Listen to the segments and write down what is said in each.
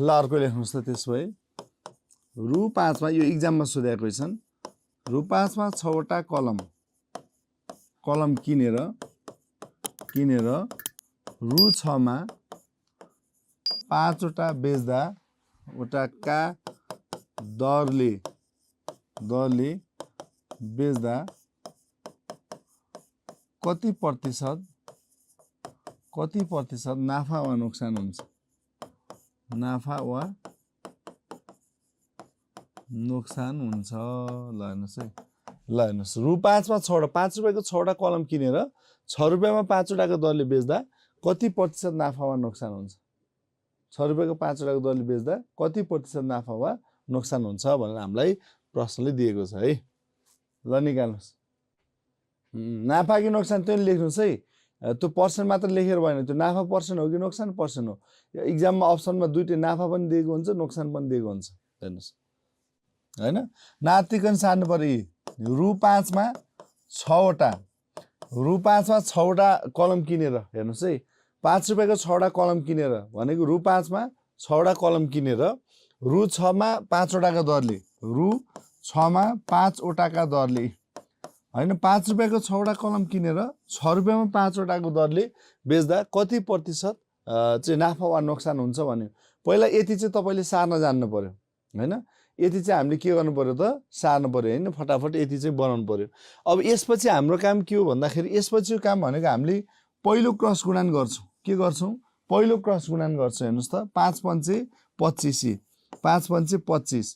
ल अर्को लेख्नुस् त त्यसो भए रु 5 मा यो एक्जाममा सोधेको क्वेशन रु 5 मा 6 वटा कलम किनेर रु 6 मा 5 वटा बेच्दा वटाका दरले बेच्दा कति प्रतिशत नाफा वा नोक्सान हुन्छ ल हेर्नुस् रु 5 मा 6 वटा 5 रुपैयाँको 6 वटा कलम किनेर 6 रुपैयाँमा 5 वटाको दरले बेच्दा कति प्रतिशत नाफा वा नोक्सान हुन्छ 6 रुपैयाँको 5 वटाको दरले बेच्दा कति प्रतिशत नाफा वा नोक्सान हुन्छ भनेर हामीलाई प्रश्नले दिएको छ है ल निकाल्नुस् नाफा कि नोक्सान त्यो लेख्नुस् है त्यो पर्सेन्ट मात्र लेखेर भएन त्यो नाफा पर्सेन्ट हो कि नोक्सान पर्सेन्ट हो एक्जाममा अप्सनमा दुईटै नाफा पनि दिएको हुन्छ नोक्सान पनि दिएको हुन्छ हेर्नुस् हैन नातिकन सार्नु पर्यो रु 5 मा 6 वटा कलम किनेर हेर्नुस् है 5 रुपैयाँको 6 वटा कलम किनेर भनेको रु 5 मा 6 वटा कलम किनेर रु 6 मा 5 वटाका दरले हैन 5 रुपैयाँको 6 वटा कलम किनेर 6 रुपैयाँमा 5 वटाको दरले बेच्दा कति प्रतिशत चाहिँ नाफा वा नोक्सान हुन्छ भन्यो पहिला यति चाहिँ तपाईले सार्न जान्नु पर्यो हैन यति चाहिँ हामीले के गर्नु पर्यो त सार्नु पर्यो हैन फटाफट यति चाहिँ बनाउनु पर्यो अब यसपछि हाम्रो काम के हो भन्दाखेरि यसपछिको काम भनेको हामीले पहिलो क्रस गुणन गर्छौं के गर्छौं पहिलो क्रस गुणन गर्छौं हेर्नुस् त 5 पंचे 25 5 पंचे 25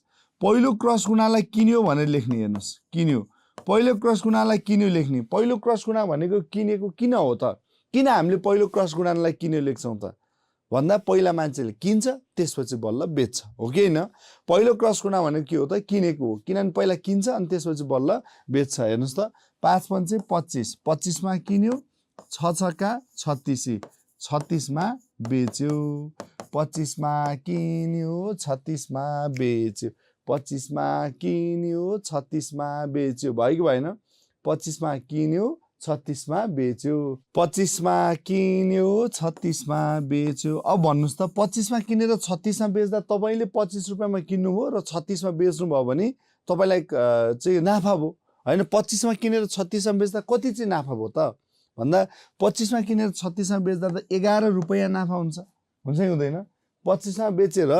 पहिलो क्रस गुणालाई किन्यो भनेर लेख्ने हेर्नुस् किन्यो पहिलो क्रस गुणालाई किन्यो लेख्ने पहिलो क्रस गुणा भनेको किनेको किन हो त किन हामीले पहिलो क्रस गुणनलाई किन्यो लेख्छौं त भन्दा पहिला मान्छेले किन्छ त्यसपछि बल्ल बेच्छ हो कि हैन पहिलो क्रस गुणा भनेको के हो त किनेको हो किनभने पहिला किन्छ अनि त्यसपछि बल्ल बेच्छ हेर्नुस् त 5 पंचे 25 25 मा किन्यो 6 छक्का 36 36 मा बेच्यो 25 मा किन्यो 36 मा बेच्यो 25 मा किन्यो 36 मा बेच्यो भयो कि भएन 25 मा किन्यो 36 मा बेच्यो 25 मा किन्यो 36 मा बेच्यो अब भन्नुस् त 25 मा किनेर 36 मा बेच्दा तपाईले 25 रुपैयाँमा किन्नु भो र 36 मा बेच्नु भयो भने तपाईलाई चाहिँ नाफा भो हैन 25 मा किनेर 36 मा बेच्दा कति चाहिँ नाफा भो त भन्दा 25 मा किनेर 36 मा बेच्दा त 11 रुपैयाँ नाफा हुन्छ कि हुँदैन 25 मा बेचेर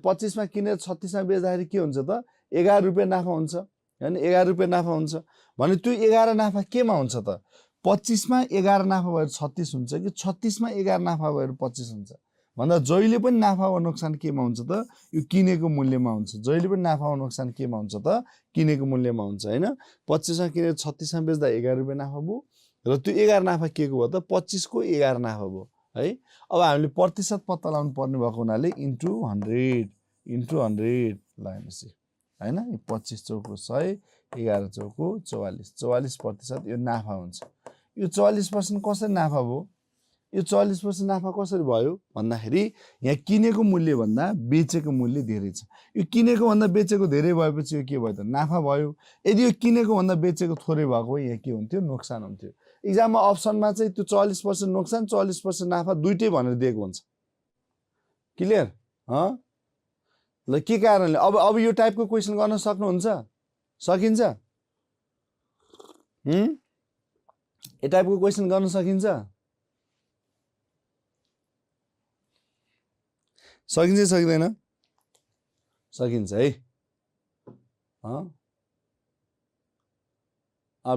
25 मा किनेर 36 मा बेच्दाखेरि के हुन्छ त 11 रुपैयाँ नाफा हुन्छ हैन 11 रुपैयाँ नाफा हुन्छ भने त्यो 11 नाफा केमा हुन्छ त 25 मा 11 नाफा भएर 36 हुन्छ कि 36 मा 11 नाफा भएर 25 हुन्छ भन्दा जहिले पनि नाफा वा नोक्सान केमा हुन्छ त यो किनेको मूल्यमा हुन्छ जहिले पनि नाफा वा नोक्सान केमा हुन्छ त किनेको मूल्यमा हुन्छ हैन 25 मा किनेर 36 मा बेच्दा 11 रुपैयाँ नाफा भयो र त्यो 11 नाफा के को हो त 25 को 11 नाफा भयो है अब हामीले प्रतिशत पत्ता लगाउनु पर्ने भएको हुनाले इन्टु 100 ल हेर्नुस् हैन 25 चौको 100 11 चौको 44% यो नाफा हुन्छ यो 44% कसरी नाफा भयो यो 44% नाफा कसरी भयो भन्दाखेरि यहाँ किनेको मूल्य भन्दा बेचेको मूल्य धेरै छ यो किनेको भन्दा बेचेको धेरै भएपछि यो के भयो त नाफा भयो यदि यो किनेको भन्दा बेचेको थोरै भएको भए यहाँ के हुन्थ्यो नोक्सान हुन्थ्यो एक्जाममा अप्सनमा चाहिँ त्यो 40% नोक्सान 40% नाफा दुईटै भनेर दिएको हुन्छ क्लियर ल के कारणले अब यो टाइपको क्वेशन गर्न सक्नुहुन्छ सकिन्छ यो टाइपको क्वेशन गर्न सकिन्छ सकिँदैन सकिन्छ है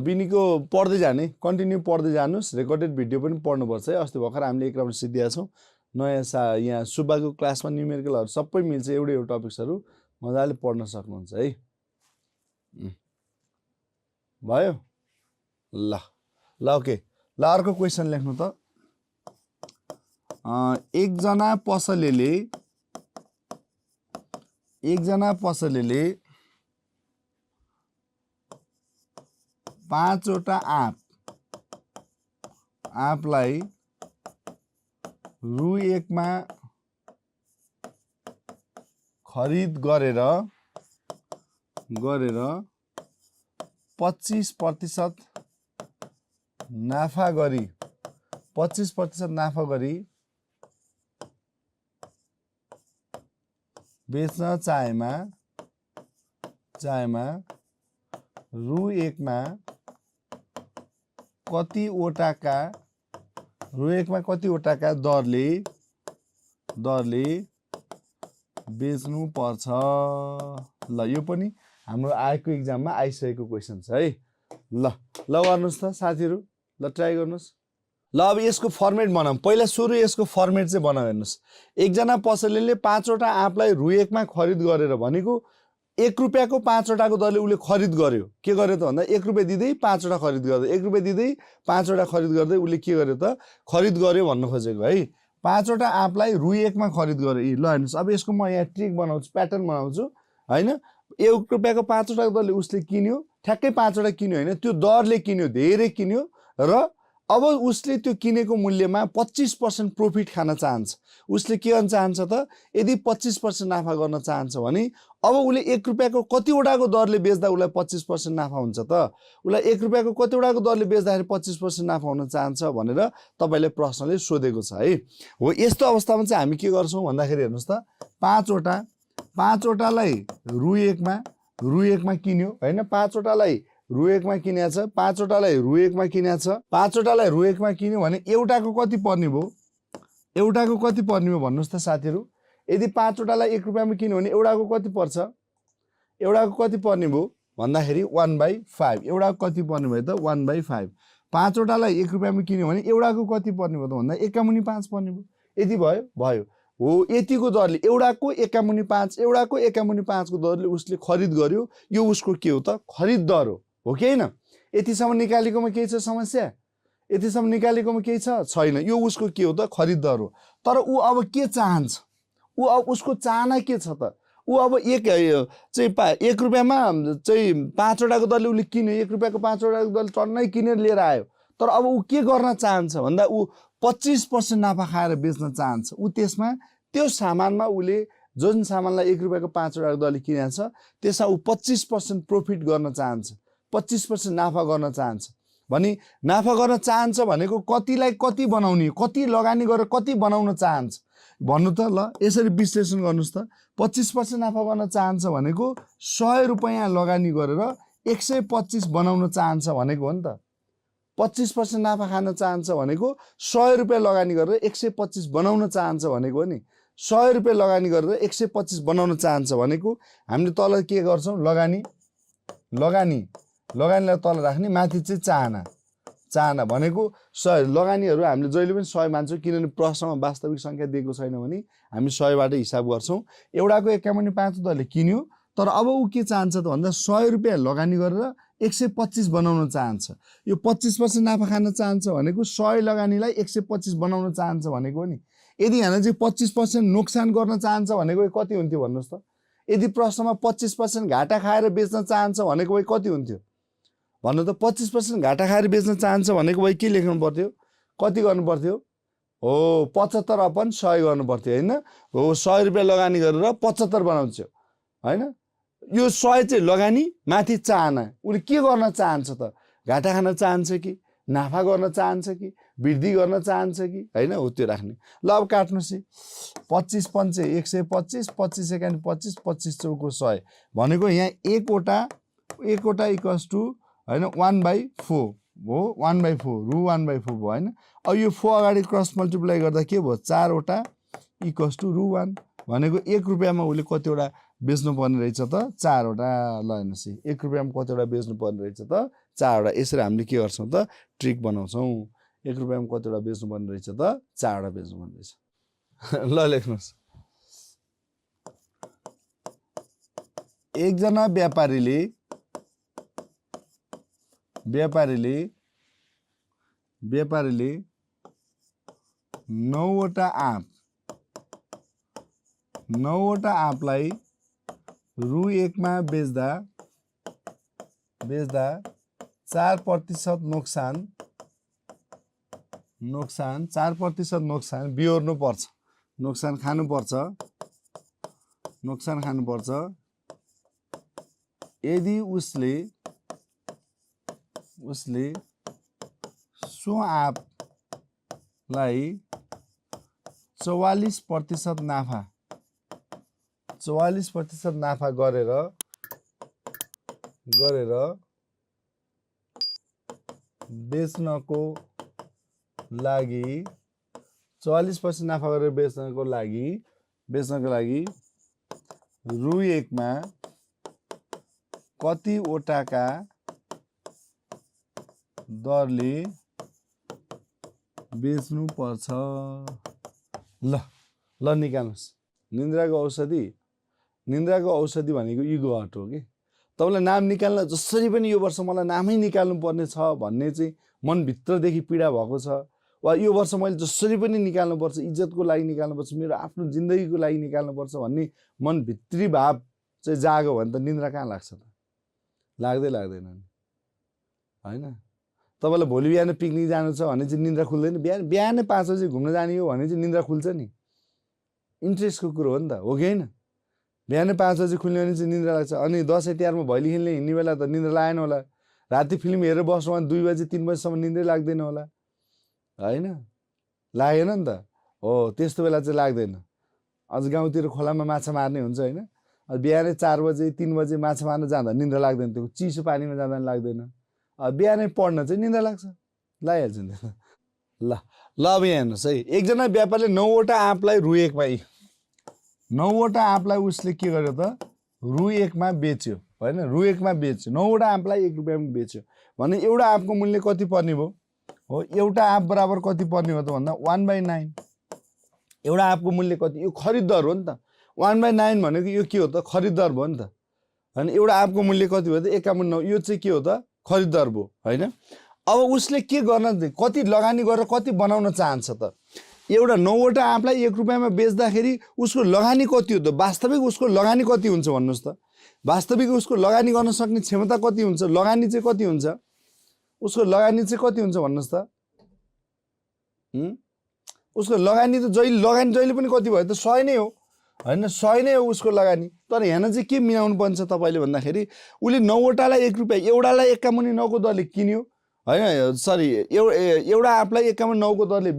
बिनीको पढ्दै जाने कन्टिन्यू पढ्दै जानुस् रेकर्डेड भिडियो पनि पढ्नुपर्छ है अस्ति भर्खर हामीले एक राउन्ड सिद्धिया छौं नयाँ यहाँ सुब्बाको क्लासमा न्युमेरिकलहरु सबै मिल्छ एउटा टपिक्सहरु मजाले पढ्न सक्नुहुन्छ है भयो ल ओके ल अर्को क्वेशन लेख्नु त एकजना पसलेले 5 वटा आँपलाई रु 1 मा खरिद गरेर 25% नाफा गरी 25% नाफा गरी बेच्न चाहेमा रु 1 मा कतिवटाका दरले बेच्नु पर्छ। ल यो पनि हाम्रो आएको एक्जाममा आइसकेको क्वेसन छ है। ल गर्नुहोस् त साथीहरू, ल ट्राई गर्नुहोस्। ल अब यसको फर्मेट बनाऊँ। पहिला सुरु यसको फर्मेट चाहिँ बनाऊ। हेर्नुहोस्, एकजना पसलेले 5 वटा आँपलाई रु 1 मा खरिद गरेर भनेको 1 रुपियाँको 5 वटाको दरले उसले खरिद गर्यो। के गर्यो त भन्दा 1 रुपियाँ दिँदै 5 वटा खरिद गर्दै, 1 रुपियाँ दिँदै 5 वटा खरिद गर्दै उसले के गर्यो त खरिद गर्यो भन्न खोजेको है। 5 वटा आँपलाई रु 1 मा खरिद गर्यो। ल हेर्नुहोस्, अब यसको म यहाँ ट्रिक बनाउँछु, प्याटर्न बनाउँछु हैन। 1 रुपियाँको 5 वटाको दरले उसले किन्यो, ठ्याक्कै 5 वटा किन्यो हैन, त्यो दरले किन्यो, धेरै किन्यो र अब उसले त्यो किनेको मूल्यमा 25% प्रॉफिट खान चाहन्छ। उसले के गर्न चाहन्छ त, यदि 25% नाफा गर्न चाहन्छ भने अब उसले 1 रुपियाँको कतिवटाको दरले बेच्दा उसलाई 25% नाफा हुन्छ त। उसलाई 1 रुपियाँको कतिवटाको दरले बेच्दाखेरि 25% नाफा हुन चाहन्छ भनेर तपाईले प्रश्नले सोधेको छ है। हो, यस्तो अवस्थामा चाहिँ हामी के गर्छौं भन्दाखेरि हेर्नुस् त, 5 वटालाई रु 1 मा किन्यो हैन, 5 वटालाई रु 1 मा किनेछ, 5 वटालाई रु 1 मा किनेछ, 5 वटालाई रु 1 मा किन्यो भने एउटाको कति पर्ने भयो? भन्नुस् त साथीहरु। यदि 5 वटालाई 1 रुपियाँमा किन्यो भने एउटाको कति पर्छ? एउटाको कति पर्ने भयो भन्दाखेरि 1/5। एउटाको कति पर्ने भयो त 1/5। 5 वटालाई 1 रुपियाँमा किन्यो भने एउटाको कति पर्ने भयो त भन्दा 1/5 पर्ने भयो। यति भयो। हो, यतिको दरले एउटाको 1/5, एउटाको 1/5 को दरले उसले खरिद गर्यो। यो उसको के हो त? खरिद दर हो कि हैन? यतिसम्म निकालेकोमा केही छ समस्या? यतिसम्म निकालेकोमा केही छ? छैन। यो उसको के हो त? खरिद दर हो। तर ऊ अब के चाहन्छ? ऊ अब उसको चाहना के छ त? ऊ अब 1 रुपियाँमा चाहिँ 5 वटाको दरले उसले किन्यो, 1 रुपियाँको 5 वटाको दरले टन्नै किनेर लिएर आयो। तर अब ऊ के गर्न चाहन्छ भन्दा ऊ 25% नाफा खाएर बेच्न चाहन्छ। ऊ त्यसमा त्यो सामानमा उसले जुन सामानलाई 1 रुपियाँको 5 वटाको दरले किनेको छ त्यसमा ऊ 25% प्रॉफिट गर्न चाहन्छ, 25% नाफा गर्न चाहन्छ। भनी नाफा गर्न चाहन्छ भनेको कतिलाई कति बनाउने, कति लगानी गरेर कति बनाउन चाहन्छ भन्नु त। ल यसरी विश्लेषण गर्नुस् त। 25% नाफा गर्न चाहन्छ भनेको 100 रुपैयाँ लगानी गरेर 125 बनाउन चाहन्छ भनेको हो नि त। 25% नाफा खान चाहन्छ भनेको 100 रुपैयाँ लगानी गरेर 125 बनाउन चाहन्छ भनेको हो नि। 100 रुपैयाँ लगानी गरेर 125 बनाउन चाहन्छ भनेको हामीले तल के गर्छौं? लगानीलाई तल राख्ने, माथि चाहिँ चाहना भनेको 100। लगानीहरू हामीले जहिले पनि 100 मान्छौं, किनभने प्रश्नमा वास्तविक संख्या दिएको छैन भने हामी 100 बाट हिसाब गर्छौं। एउटाको 1/5 दरले किन्यो, तर अब ऊ के चाहन्छ त भन्दा 100 रुपैयाँ लगानी गरेर 125 बनाउन चाहन्छ। यो 25% नाफा खान चाहन्छ भनेको 100 लगानीलाई 125 बनाउन चाहन्छ भनेको नि। यदि यहाँ चाहिँ 25% नोक्सान गर्न चाहन्छ भनेको कति हुन्थ्यो भन्नुस् त? यदि प्रश्नमा 25% घाटा खाएर बेच्न चाहन्छ भनेको कति हुन्थ्यो भन्नु त? 25% घाटा खाएर बेच्न चाहन्छ भनेको के लेख्नु पर्थ्यो? कति गर्नु पर्थ्यो? हो, 75/100 गर्नु पर्थ्यो हैन? हो, 100 रुपैयाँ लगानी गरेर 75 बनाउँछ हैन? यो 100 चाहिँ लगानी, माथि चाहना। उले के गर्न चाहन्छ त? घाटा खान चाहन्छ कि नाफा गर्न चाहन्छ कि वृद्धि गर्न चाहन्छ कि हैन? हो, त्यो राख्ने। ल अब काट्नुस्। 25 पंचे 125, 25 एकानी 25, 25 चौको 100 भनेको यहाँ एक वटा इक्वल्स टु हैन 1/4 हो। 1/4 रु 1/4 भयो हैन? अब यो 4 अगाडि क्रस मल्टिप्लाई गर्दा के भयो? 4 वटा इक्वल्स टु रु 1 भनेको 1 रुपियाँमा उले कतिवटा बेच्नु पर्ने रहेछ त? 4 वटा। ल हेर्नुस्, 1 रुपियाँमा कतिवटा बेच्नु पर्ने रहेछ त? 4 वटा। यसरी हामीले के गर्छौं त? ट्रिक बनाउँछौं। 1 रुपियाँमा कतिवटा बेच्नु पर्ने रहेछ त? 4 वटा बेच्नु पर्ने रहेछ। ल लेख्नुस्। एकजना व्यापारीले 9 वटा आँपलाई रु 1 मा बेच्दा 4% नोक्सान 4% नोक्सान बिहोर्नु पर्छ, नोक्सान खानु पर्छ यदि उसले सो आँपलाई 44% नाफा 44% नाफा गरेर बेच्नको लागि 44% नाफा गरेर बेच्नको लागि रु 1 मा कतिवटाका दरले बेच्नु पर्छ? ल निकाल्नुस्। निन्द्राको औषधि भनेको इगो हट हो कि तपाईलाई नाम निकाल्न जसरी पनि यो वर्ष मलाई नामै निकाल्नु पर्ने छ भन्ने चाहिँ मनभित्रदेखि पीडा भएको छ, वा यो वर्ष मैले जसरी पनि निकाल्नुपर्छ, इज्जतको लागि निकाल्नुपर्छ, मेरो आफ्नो जिन्दगीको लागि निकाल्नुपर्छ भन्ने मनभित्री भाव चाहिँ जाग्यो भने त निन्द्रा कहाँ लाग्छ त? लाग्दैन हैन। तपाईलाई भोलि बिहान पिकनिक जानु छ भने चाहिँ निन्द्रा खुल्दैन? बिहानै 5 बजे घुम्न जाने हो भने चाहिँ निन्द्रा खुल्छ नि? इन्ट्रेस्टको कुरो हो नि त, हो कि होइन? बिहानै 5 बजे खुल्ने भने चाहिँ निन्द्रा लाग्छ। अनि दसैँ तिहारमा भैली खेल्ने हिँड्ने बेला त निन्द्रा लागेन होला, राति फिल्म हेरेर बस्नु भने 2 बजे 3 बजेसम्म निन्द्रै लाग्दैन होला, होइन? लागेन नि त? हो, त्यस्तो बेला चाहिँ लाग्दैन। अझ गाउँतिर खोलामा माछा मार्ने हुन्छ होइन, बिहानै 4 बजे 3 बजे माछा मार्न जाँदा निन्द्रा लाग्दैन, त्यो चिसो पानीमा जाँदा पनि लाग्दैन। बिहानै पढ्न चाहिँ निन्द्रा लाग्छ, लागिहाल्छ नि। ल अब यहाँ हेर्नुहोस् है, एकजना व्यापारीले 9वटा आँपलाई रु 1 मा 9वटा आँपलाई उसले के गर्यो त? रु 1 मा बेच्यो, होइन? रु 1 मा बेच्यो, 9वटा आँपलाई 1 रुपियाँमा बेच्यो भने एउटा आँपको मूल्य कति पर्ने भयो? हो, एउटा आँप बराबर कति पर्ने हो त भन्दा 1/9। एउटा आँपको मूल्य कति? यो खरिद दर हो नि त। 1/9 भनेको यो के हो त? खरिद दर भयो नि त, होइन? एउटा आँपको मूल्य कति भयो त? 51। यो चाहिँ के हो त? खरिद दर भयो, होइन? अब उसले के गर्न, कति लगानी गरेर कति बनाउन चाहन्छ त? एउटा 9वटा आँपलाई 1 रुपियाँमा बेच्दाखेरि उसको लगानी कति हो त? वास्तविक उसको लगानी कति हुन्छ भन्नुहोस् त? वास्तविक उसको लगानी गर्न सक्ने क्षमता कति हुन्छ? लगानी चाहिँ कति हुन्छ? उसको लगानी चाहिँ कति हुन्छ भन्नुहोस् त? उसको लगानी त जहिले पनि कति भयो त? 100 नै हो, होइन? 100 नै हो उसको लगानी। तर यहाँ चाहिँ के मिलाउनु पर्छ तपाईँले भन्दाखेरि उसले 9वटालाई 1 रुपियाँ, एउटालाई 51.9 को दरले किन्यो, होइन? सरी, एउटा आँपलाई 51.9 को दरले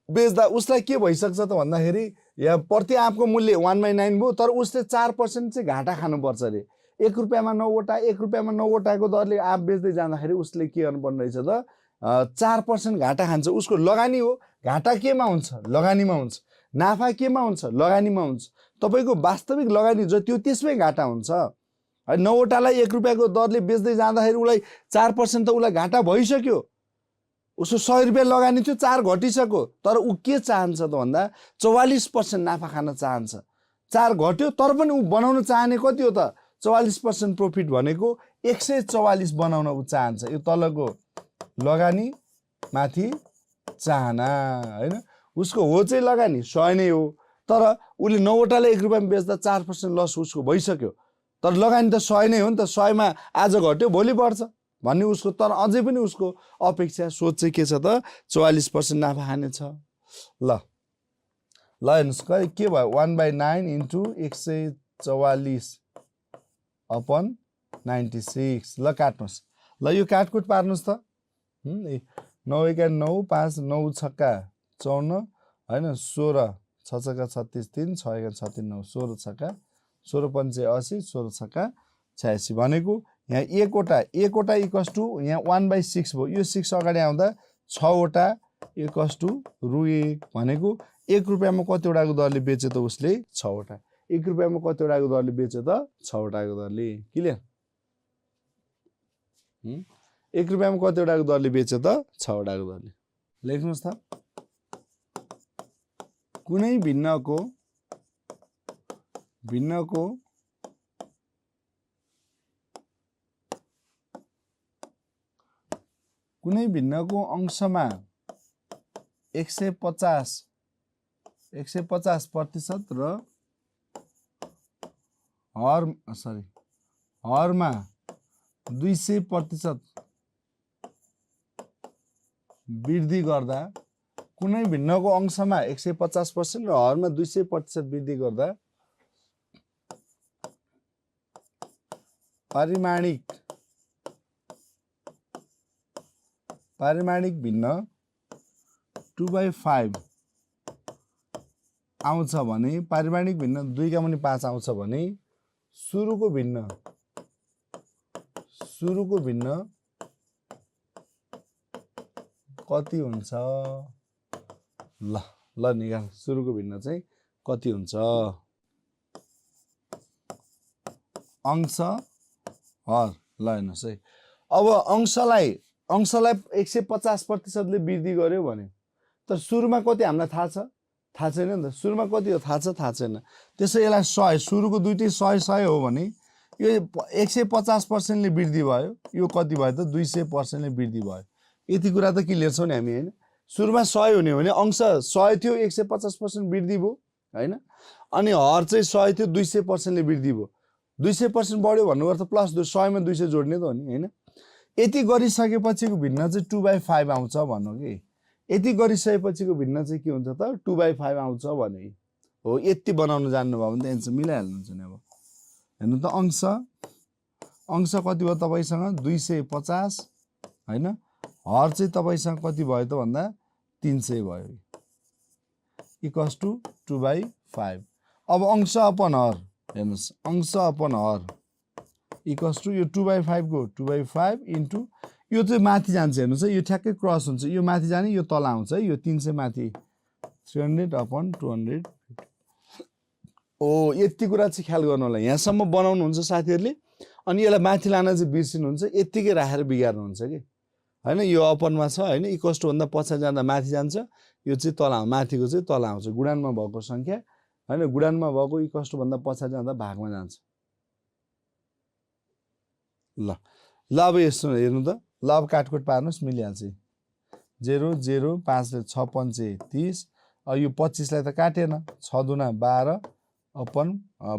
बेच्दा उसलाई के भइसक्छ त भन्दाखेरि यहाँ प्रति आँपको मूल्य 1/9 भयो, तर उसले 4% चाहिँ घाटा खानुपर्छ अरे। 1 रुपियाँमा 9वटा, 1 रुपियाँमा 9वटाको दरले आँप बेच्दै जाँदाखेरि उसले के गर्नुपर्ने रहेछ त? 4% घाटा खान्छ। उसको लगानी हो, घाटा केमा हुन्छ? लगानीमा हुन्छ। नाफा केमा हुन्छ? लगानीमा हुन्छ। तपाईँको वास्तविक लगानी जति हो त्यसमै घाटा हुन्छ। 9वटालाई 1 रुपियाँको दरले बेच्दै जाँदाखेरि उसलाई 4% त उसलाई घाटा भइसक्यो। उसको 100 रुपियाँ लगानी थियो, 4 घटिसक्यो। तर ऊ के चाहन्छ त भन्दा 44% नाफा खान चाहन्छ। 4 घट्यो तर पनि ऊ बनाउन चाहने कति हो त? 44% प्रफिट भनेको 144 बनाउन ऊ चाहन्छ। यो तलको लगानी माथि चाहना, होइन? उसको हो चाहिँ लगानी 100 नै हो, तर उसले 9वटालाई 1 रुपियाँमा बेच्दा 4% लस उसको भइसक्यो। तर लगानी त 100 नै हो नि त। 100 मा आज घट्यो भोलि बढ्छ भन्ने उसको, तर अझै पनि उसको अपेक्षा सोच चाहिँ के छ त? 44% नाफा खाने छ। ल हेर्नुहोस् के भयो? 1/9 इन्टु 144/96। ल काट्नुहोस्। ल यो काटकुट पार्नुहोस् त। 9 एका 9, 5 9 छक्का 54, होइन? 16 6 छक्का 36, 3 6 एका 36 9, 16 छक्का 16 पंचे 80, 16 छक्का 86 भनेको यहाँ एकवटा इक्वल्स टु यहाँ 1/6 भयो। यो 6 अगाडि आउँदा 6वटा इक्वल्स टु रु 1 भनेको 1 रुपियाँमा कतिवटाको दरले बेच्यो त उसले? 6वटा। 1 रुपियाँमा कतिवटाको दरले बेच्यो त? 6वटाको दरले। क्लियर? 1 रुपियाँमा कतिवटाको दरले बेच्यो त? 6वटाको दरले। लेख्नुहोस् त। कुनै भिन्नको अंशमा 150% र हरमा 200% वृद्धि गर्दा, कुनै भिन्नको अंशमा 150% र हरमा 200% वृद्धि गर्दा पारिमाणिक भिन्न 2/5 आउँछ भने पारिमाणिक भिन्न 2 का मुनि 5 आउँछ भने सुरुको भिन्न कति हुन्छ ल निकाल सुरुको भिन्न चाहिँ कति हुन्छ अंश हर ल हेर्नुस् है अब अंशलाई 150% ले वृद्धि गर्यो भने तर सुरुमा कति हामीलाई थाहा छैन नि त सुरुमा कति हो थाहा छैन त्यसै यसलाई 100 सुरुको दुईटै 100 हो भने यो 150% ले वृद्धि भयो यो कति भयो त 200% ले वृद्धि भयो यति कुरा त क्लियर छौ नि हामी हैन सुरुमा 100 हुने हो भने अंश 100 थियो 150% वृद्धि भयो हैन अनि हर चाहिँ 100 थियो 200% ले वृद्धि भयो 200% बढ्यो भन्नु अर्थ प्लस 100 मा 200 जोड्ने त हो नि हैन यति गरिसकेपछिको भिन्न चाहिँ 2/5 आउँछ भन्नु के यति गरिसकेपछिको भिन्न चाहिँ के हुन्छ त 2/5 आउँछ भने हो यति बनाउन जान्नु भयो भने त एन्सर मिलाइहाल्नुहुन्छ नि अब हेर्नु त अंश कति भयो तपाईसँग 250 हैन हर चाहिँ तपाईसँग कति भयो त भन्दा 300 भयो इक्वल्स टु 2/5 अब अंश अपन हर हेर्नुस् अंश अपन हर इक्वल्स टु यो 2/5 को 2/5 इन्टु यो चाहिँ माथि जान्छ हेर्नुस् है यो ठ्याक्कै क्रस हुन्छ यो माथि जाने यो तल आउँछ है यो 300 माथि 300/200 ओ यति कुरा चाहिँ ख्याल गर्नु होला यहाँसम्म बनाउनु हुन्छ साथीहरुले अनि यसलाई माथि लान चाहिँ बिर्सिनु हुन्छ यतिकै राखेर बिगार्नु हुन्छ के हैन यो अपनमा छ हैन इक्वल्स टु भन्दा पछाडि जाँदा माथि जान्छ यो चाहिँ तल माथिको चाहिँ तल आउँछ गुणानमा भएको संख्या हैन गुणानमा भएको इक्वल्स टु भन्दा पछाडि जाँदा भागमा जान्छ ल अब यस्तो हेर्नु त ल अब काटकोट पार्नुस् मिलिहाल्छ 0 0 5 ले 6 5 30 यो 25 लाई त काटेन 6 दुना 12 अपन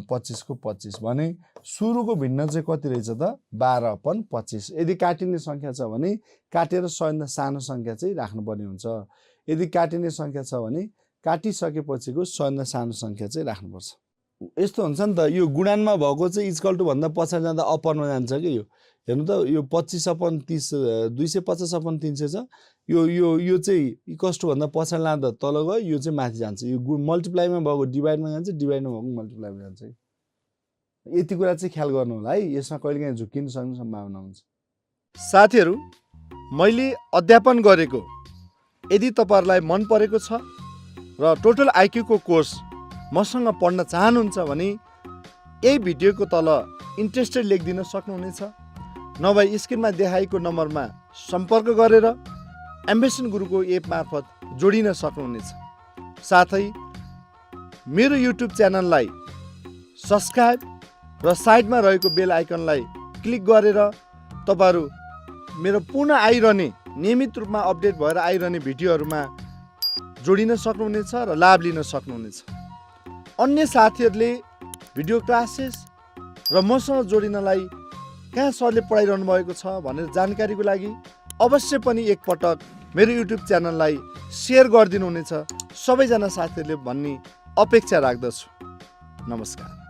25 को 25 भने सुरुको भिन्न चाहिँ कति रहेछ त 12 अपन 25 यदि काटिने संख्या छ भने काटेर सबैभन्दा सानो संख्या चाहिँ राख्नुपर्ने हुन्छ यदि काटिने संख्या छ भने काटिसकेपछिको सबैभन्दा सानो संख्या चाहिँ राख्नुपर्छ यस्तो हुन्छ नि त यो गुणानमा भएको चाहिँ इक्वल टु भन्दा पछाडि जाँदा अपनमा जान्छ के यो हेर्नु त यो 25/30 250/300 छ यो चाहिँ इक्वल टु भन्दा पछाडि लाँदा तल गयो यो चाहिँ माथि जान्छ यो मल्टिप्लाइमा भएको डिभाइडमा जान्छ डिभाइडमा भएको मल्टिप्लाइमा जान्छ यति कुरा चाहिँ ख्याल गर्नु होला है यसमा कहिलेकाहीँ झुकिन सक्ने सम्भावना हुन्छ साथीहरु मैले अध्यापन गरेको यदि तपाईहरुलाई मन परेको छ र टोटल आईक्यू को कोर्स मसँग पढ्न चाहनुहुन्छ भने यही भिडियोको तल इन्ट्रेस्टेड लेखिदिन सक्नुहुनेछ नभए स्क्रिनमा देखाएको नम्बरमा सम्पर्क गरेर एम्बिसन गुरुको एप मार्फत जोडिन सक्नुहुनेछ साथै मेरो युट्युब च्यानललाई सब्स्क्राइब र साइडमा रहेको बेल आइकनलाई क्लिक गरेर तपाईहरु मेरो पुनः आइरहने नियमित रूपमा अपडेट भएर आइरहने भिडियोहरुमा जोडिन सक्नुहुनेछ र लाभ लिन सक्नुहुनेछ अन्य साथीहरुले भिडियो क्लासेस र मसँग जोडिनलाई कहाँ सरले पढाइरहनु भएको छ भनेर जानकारीको लागि अवश्य पनि एक पटक मेरो युट्युब च्यानललाई शेयर गरिदिनु हुनेछ सबैजना साथीहरुले भन्ने अपेक्षा राख्दछु नमस्कार